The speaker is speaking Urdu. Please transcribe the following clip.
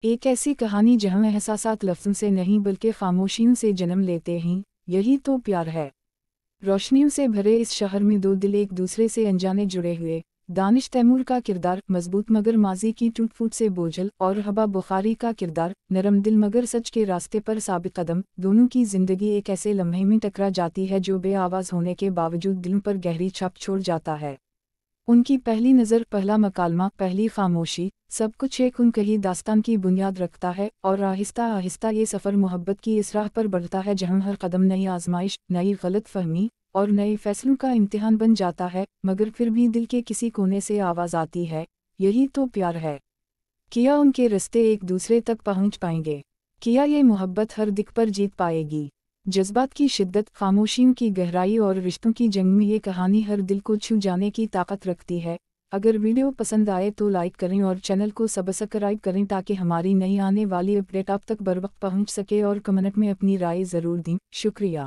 ایک ایسی کہانی جہاں احساسات لفظوں سے نہیں بلکہ خاموشیوں سے جنم لیتے ہیں، یہی تو پیار ہے۔ روشنیوں سے بھرے اس شہر میں دو دل ایک دوسرے سے انجانے جڑے ہوئے۔ دانش تیمور کا کردار مضبوط مگر ماضی کی ٹوٹ پھوٹ سے بوجھل، اور حبا بخاری کا کردار نرم دل مگر سچ کے راستے پر ثابت قدم۔ دونوں کی زندگی ایک ایسے لمحے میں ٹکرا جاتی ہے جو بے آواز ہونے کے باوجود دلوں پر گہری چھاپ چھوڑ جاتا ہے۔ ان کی پہلی نظر، پہلا مکالمہ، پہلی خاموشی، سب کچھ ایک انکہی داستان کی بنیاد رکھتا ہے، اور آہستہ آہستہ یہ سفر محبت کی اس راہ پر بڑھتا ہے جہاں ہر قدم نئی آزمائش، نئی غلط فہمی اور نئے فیصلوں کا امتحان بن جاتا ہے، مگر پھر بھی دل کے کسی کونے سے آواز آتی ہے، یہی تو پیار ہے۔ کیا ان کے رستے ایک دوسرے تک پہنچ پائیں گے؟ کیا یہ محبت ہر دکھ پر جیت پائے گی؟ جذبات کی شدت، خاموشیوں کی گہرائی اور رشتوں کی جنگ میں یہ کہانی ہر دل کو چھو جانے کی طاقت رکھتی ہے۔ اگر ویڈیو پسند آئے تو لائک کریں اور چینل کو سبسکرائب کریں تاکہ ہماری نئی آنے والی اپڈیٹ آپ تک بروقت پہنچ سکے، اور کمنٹ میں اپنی رائے ضرور دیں۔ شکریہ۔